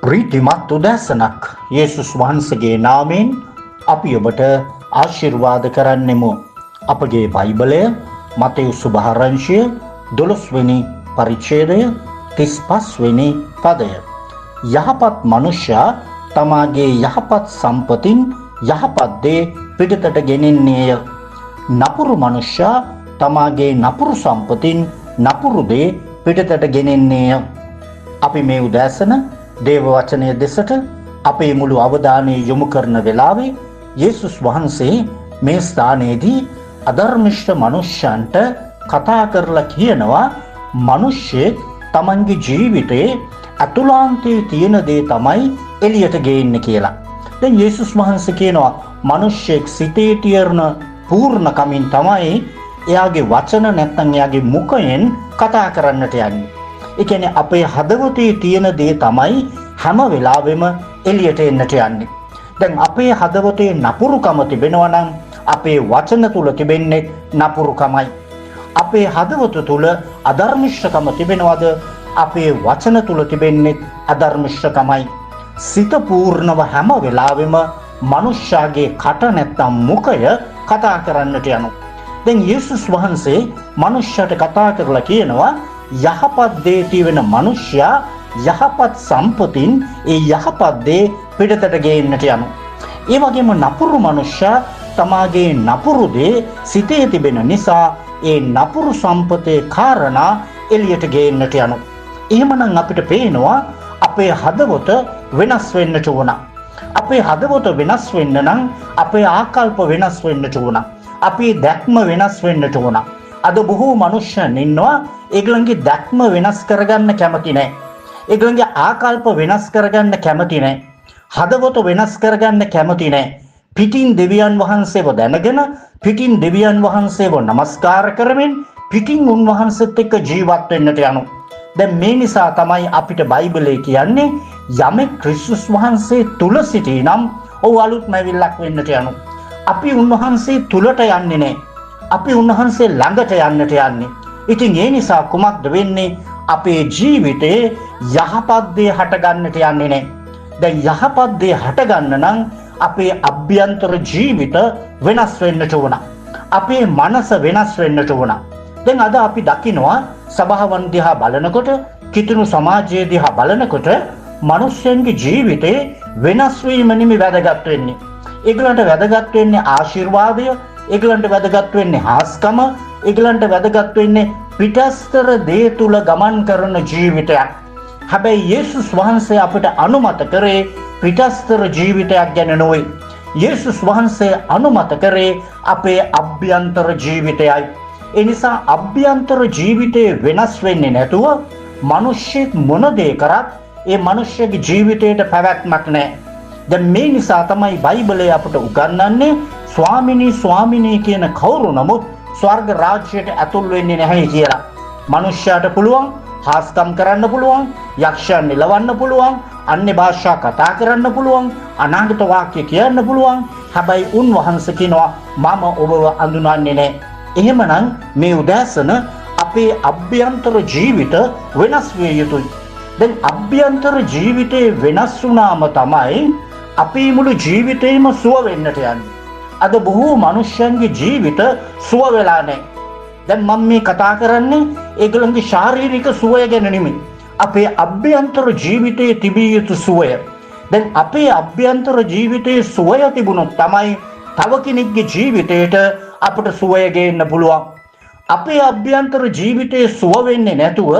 ප්‍රීතිමත් උදෑසනක් යේසුස් වහන්සේගේ නාමයෙන් අපි ඔබට ආශිර්වාද කරන්නෙමු. අපගේ බයිබලය මතෙවුස් සුභාරංශය 12 වෙනි පරිච්ඡේදය 35 වෙනි පදය. යහපත් මනුෂ්‍යයා තමාගේ යහපත් සම්පතින් යහපත් දේ පිටතට ගෙනෙන්නේය. නපුරු මනුෂ්‍යයා තමාගේ නපුරු සම්පතින් නපුරු දේ පිටතට ගෙනෙන්නේය. අපි මේ උදෑසන දේව වචනය දෙසට අපේ මුළු අවධානය යොමු කරන වෙලාවේ යේසුස් වහන්සේ මේ ස්ථානයේදී අධර්මිෂ්ඨ මනුෂ්‍යයන්ට කතා කරලා කියනවා මිනිස්සෙක් තමන්ගේ ජීවිතයේ අතුලාන්තයේ තියෙන දේ තමයි එළියට ගේන්නේ කියලා. දැන් යේසුස් වහන්සේ කියනවා මිනිස්සෙක් සිතේ තියෙන පූර්ණ කමින් තමයි එයාගේ වචන නැත්නම් එයාගේ මුඛයෙන් කතා කරන්නට යන්නේ. ඒ කියන්නේ අපේ හදවතේ තියෙන දේ තමයි හැම වෙලාවෙම එළියට එන්නට යන්නේ. දැන් අපේ හදවතේ නපුරුකම තිබෙනවා නම් අපේ වචන තුල තිබෙන්නේ නපුරුකමයි. අපේ හදවත තුල අධර්මිෂ්ඨකම තිබෙනවද? අපේ වචන තුල තිබෙන්නේ අධර්මිෂ්ඨකමයි. සිත පූර්ණව හැම වෙලාවෙම මනුෂ්‍යයාගේ කට නැත්තම් මුඛය කතා කරන්නට යනවා. දැන් යේසුස් වහන්සේ මනුෂ්‍යයට කතා කරලා කියනවා යහපත් දේ තියෙන මනුෂ්‍යයා යහපත් සම්පතින් ඒ යහපත් දේ පිටතට ගේන්නට යනවා. ඒ වගේම නපුරු මනුෂ්‍යයා තමාගේ නපුරු දේ සිතේ තිබෙන නිසා ඒ නපුරු සම්පතේ කාරණා එළියට ගේන්නට යනවා. එහෙමනම් අපිට පේනවා අපේ හදවත වෙනස් වෙන්නට ඕන. අපේ හදවත වෙනස් වෙන්න නම් අපේ ආකල්ප වෙනස් වෙන්නට ඕන. අපේ දැක්ම වෙනස් වෙන්නට ඕන. අද බොහෝ මනුෂ්‍යයන් ඉන්නවා ඒගොල්ලන්ගේ දැක්ම වෙනස් කරගන්න කැමති නැහැ. ඒගොල්ලන්ගේ ආකල්ප වෙනස් කරගන්න කැමති නැහැ. හදවත වෙනස් කරගන්න කැමති නැහැ. පිටින් දෙවියන් වහන්සේව දැනගෙන පිටින් දෙවියන් වහන්සේව নমස්කාර කරමින් පිටින් උන්වහන්සේත් එක්ක ජීවත් වෙන්නට යනවා. දැන් මේ නිසා තමයි අපිට බයිබලයේ කියන්නේ යමෙක් ක්‍රිස්තුස් වහන්සේ තුල සිටිනම් ඔහු අලුත් මැවිල්ලක් වෙන්නට යනවා. අපි උන්වහන්සේ තුලට යන්නේ නැහැ. අපි උන්වහන්සේ ළඟට යන්නට යන්නේ. ඉතින් ඒ නිසා කුමක්ද වෙන්නේ? අපේ ජීවිතේ යහපත් දේ හටගන්නට යන්නේ නැහැ. දැන් යහපත් දේ හටගන්න නම් අපේ අභ්‍යන්තර ජීවිත වෙනස් වෙන්නට ඕන. අපේ මනස වෙනස් වෙන්නට ඕන. දැන් අද අපි දකිනවා සභාවන් දිහා බලනකොට, කිතුණු සමාජයේ දිහා බලනකොට මිනිස්යන්ගේ ජීවිතේ වෙනස් වීම නෙමෙයි වැදගත් වෙන්නේ. ඒගොල්ලන්ට වැදගත් වෙන්නේ ආශිර්වාදය, ඒගොල්ලන්ට වැදගත් වෙන්නේ හාස්කම, ඒගොල්ලන්ට වැදගත් වෙන්නේ පිටස්තර දේ තුල ගමන් කරන ජීවිතයක්. හැබැයි යේසුස් වහන්සේ අපිට අනුමත කරේ පිටස්තර ජීවිතයක් ගැන නොවේ. යේසුස් වහන්සේ අනුමත කරේ අපේ අභ්‍යන්තර ජීවිතයයි. ඒ නිසා අභ්‍යන්තර ජීවිතේ වෙනස් වෙන්නේ නැතුව මිනිස්සෙක් මොන දේ කරත් ඒ මිනිස්සගේ ජීවිතයට පැවැත්මක් නැහැ. දැන් මේ නිසා තමයි බයිබලය අපට උගන්වන්නේ ස්වාමිනී කියන කවුරු නමුත් ස්වර්ග රාජ්‍යයට ඇතුල් වෙන්නේ නැහැ කියලා. මනුෂ්‍යයාට පුළුවන් හාස්කම් කරන්න පුළුවන්, යක්ෂයන් නිලවන්න පුළුවන්, අන්‍ය භාෂා කතා කරන්න පුළුවන්, අනාගත වාක්‍ය කියන්න පුළුවන්. හැබැයි උන්වහන්සේ කියනවා මම ඔබව අඳුනන්නේ නැහැ. එහෙමනම් මේ උදෑසන අපේ අභ්‍යන්තර ජීවිත වෙනස් විය යුතුයි. දැන් අභ්‍යන්තර ජීවිතේ වෙනස් වුණාම තමයි අපේ මුළු ජීවිතේම සුව වෙන්නට යන්නේ. අද බොහෝ මනුෂ්‍යයන්ගේ ජීවිත සුව වෙලා නැහැ. දැන් මම මේ කතා කරන්නේ ඒගොල්ලන්ගේ ශාරීරික සුවය ගැන නෙමෙයි. අපේ අභ්‍යන්තර ජීවිතයේ තිබිය යුතු සුවය. දැන් අපේ අභ්‍යන්තර ජීවිතයේ සුවය තිබුණොත් තමයි තව කෙනෙක්ගේ ජීවිතයට අපට සුවය ගේන්න පුළුවන්. අපේ අභ්‍යන්තර ජීවිතයේ සුව වෙන්නේ නැතුව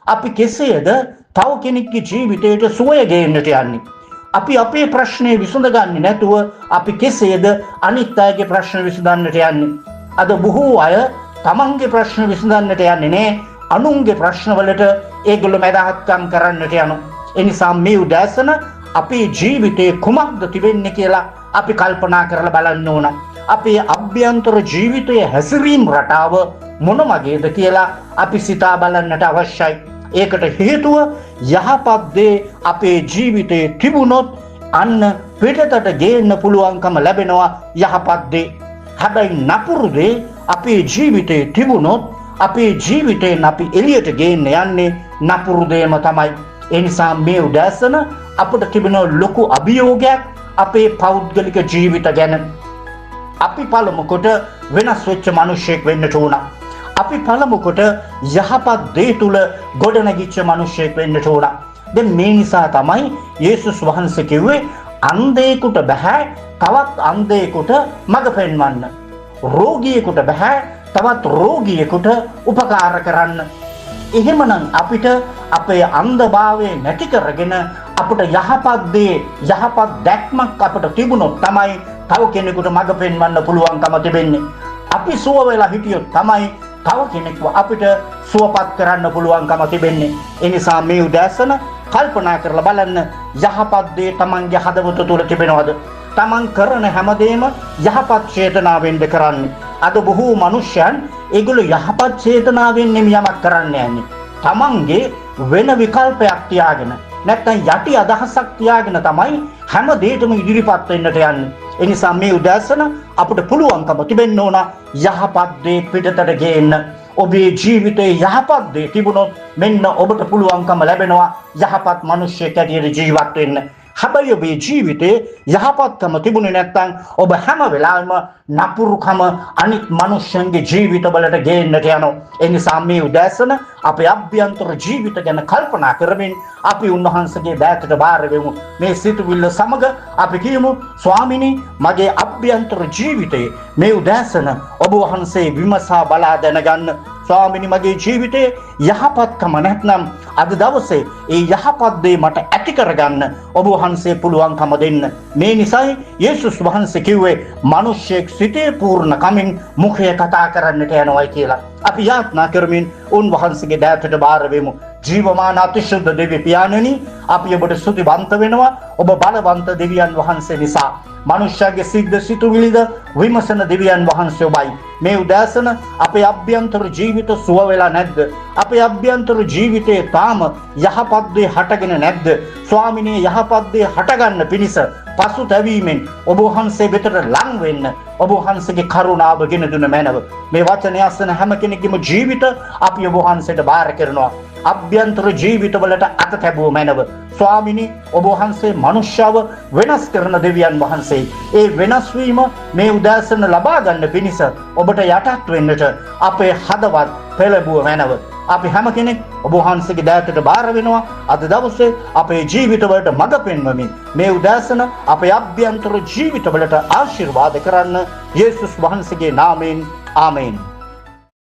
අපි කෙසේද තව කෙනෙක්ගේ ජීවිතයට සුවය ගේන්නට යන්නේ? අපි අපේ ප්‍රශ්නේ විසඳගන්නේ නැතුව අපි කෙසේද අනිත් අයගේ ප්‍රශ්න විසඳන්නට යන්නේ? අද බොහෝ අය තමන්ගේ ප්‍රශ්න විසඳන්නට යන්නේ නැහැ. අනුන්ගේ ප්‍රශ්නවලට ඒගොල්ලෝ මැදහත්කම් කරන්නට යනවා. ඒ නිසා මේ උදෑසන අපේ ජීවිතේ කුමක්ද තිබෙන්නේ කියලා අපි කල්පනා කරලා බලන්න ඕන. අපේ අභ්‍යන්තර ජීවිතයේ හැසිරීම් රටාව මොන වගේද කියලා අපි සිතා බලන්නට අවශ්‍යයි. ඒකට හේතුව යහපත් දේ අපේ ජීවිතේ තිබුණොත් අන්න පිටතට ගේන්න පුළුවන්කම ලැබෙනවා යහපත් දේ. හැබැයි නපුරු දේ අපේ ජීවිතේ තිබුණොත් අපේ ජීවිතයෙන් අපි එළියට ගේන්න යන්නේ නපුරු දේම තමයි. ඒ නිසා මේ උදෑසන අපට තිබෙන ලොකු අභියෝගයක් අපේ පෞද්ගලික ජීවිත ගැන. අපි පළමු කොට වෙනස් වෙච්ච මිනිසෙක් වෙන්නට ඕන. අපි පළමු කොට යහපත් දේ තුල ගොඩනැගිච්ච මිනිසෙක් වෙන්නට ඕන. දැන් මේ නිසා තමයි යේසුස් වහන්සේ කිව්වේ අන්ධයෙකුට බෑ තවත් අන්ධයෙකුට මඟ පෙන්වන්න. රෝගියෙකුට බෑ තවත් රෝගියෙකුට උපකාර කරන්න. එහෙමනම් අපිට අපේ අන්ධභාවය නැති කරගෙන අපට යහපත් දේ යහපත් දැක්මක් අපට තිබුණොත් තමයි තව කෙනෙකුට මඟ පෙන්වන්න පුළුවන්කම තිබෙන්නේ. අපි සුව වෙලා හිටියොත් තමයි තව කෙනෙක්ව අපිට සුවපත් කරන්න පුළුවන්කම තිබෙන්නේ. ඒ නිසා මේ උදෑසන කල්පනා කරලා බලන්න යහපත් දේ තමන්ගේ හදවත තුළ තිබෙනවද? තමන් කරන හැමදේම යහපත් චේතනාවෙන්ද කරන්නේ? අද බොහෝ මනුෂ්‍යයන් ඒගොල්ලෝ යහපත් චේතනාවෙන් නෙමෙයි යමක් කරන්න යන්නේ. තමන්ගේ වෙන විකල්පයක් තියාගෙන නැත්නම් යටි අදහසක් තියාගෙන තමයි හැම දෙයකම ඉදිරිපත් වෙන්නට යන්නේ. ඒ නිසා මේ උදෑසන අපිට පුළුවන්කම තිබෙන්න ඕන යහපත් දේ පිටතට ගේන්න. ඔබේ ජීවිතයේ යහපත් දේ තිබුණොත් මෙන්න ඔබට පුළුවන්කම ලැබෙනවා යහපත් මිනිසෙක් හැටියට ජීවත් වෙන්න. හැබැයි ඔබේ ජීවිතේ යහපත්කම තිබුණේ නැත්නම් ඔබ හැම වෙලාවෙම නපුරුකම අනිත් මිනිස්සුන්ගේ ජීවිතවලට ගේන්නට යනවා. ඒ නිසා මේ උදෑසන අපේ අභ්‍යන්තර ජීවිත ගැන කල්පනා කරමින් අපි උන්වහන්සේගේ බෑතට බාර වෙමු. මේ සිතුවිල්ල සමග අපි කියමු ස්වාමිනී මගේ අභ්‍යන්තර ජීවිතේ මේ උදෑසන ඔබ වහන්සේ විමසා බලා දැනගන්න. ස්වාමිනී මගේ ජීවිතේ යහපත්කම නැත්නම් අද දවසේ ඒ යහපත් දේ මට ඇති කරගන්න ඔබ වහන්සේ පුළුවන්කම දෙන්න. මේ නිසායි යේසුස් වහන්සේ කිව්වේ මිනිසෙක් සිතේ පූර්ණ කමින් මුඛය කතා කරන්නට යනවායි කියලා. අපි යාත්නා කරමින් උන්වහන්සේගේ දෑතට බාර වෙමු. ජීවමාන අතිශුද්ධ දෙවි පියාණනි අපි ඔබට ස්තුතිවන්ත වෙනවා ඔබ බලවන්ත දෙවියන් වහන්සේ නිසා. මනුෂ්‍යගේ සිද්ද සිතුවිලිද විමසන දෙවියන් වහන්සේ ඔබයි. මේ උදෑසන අපේ අභ්‍යන්තර ජීවිත සුව වෙලා නැද්ද? අපේ අභ්‍යන්තර ජීවිතේ තාම යහපත් දේ හටගෙන නැද්ද? ස්වාමිනේ යහපත් දේ හටගන්න පිණිස පසුතැවීමෙන් ඔබ වහන්සේ වෙතට ලං වෙන්න ඔබ වහන්සේගේ කරුණාව ගෙන දුන මැනව. මේ වචනය අසන හැම කෙනෙකුගේම ජීවිත අපි ඔබ වහන්සේට බාර කරනවා. අභ්‍යන්තර ජීවිතවලට අත තැබුව මැනව. ස්වාමිනී ඔබ වහන්සේ මනුෂ්‍යව වෙනස් කරන දෙවියන් වහන්සේ. ඒ වෙනස් වීම මේ උදෑසන ලබා ගන්න පිණිස ඔබට යටත් වෙන්නට අපේ හදවත් පෙළඹුව මැනව. අපි හැම කෙනෙක් ඔබ වහන්සේගේ දෑතට බාර වෙනවා. අද දවසේ අපේ ජීවිතවලට මඟ පෙන්වමින් මේ උදෑසන අපේ අභ්‍යන්තර ජීවිතවලට ආශිර්වාද කරන්න යේසුස් වහන්සේගේ නාමයෙන් ආමේන්.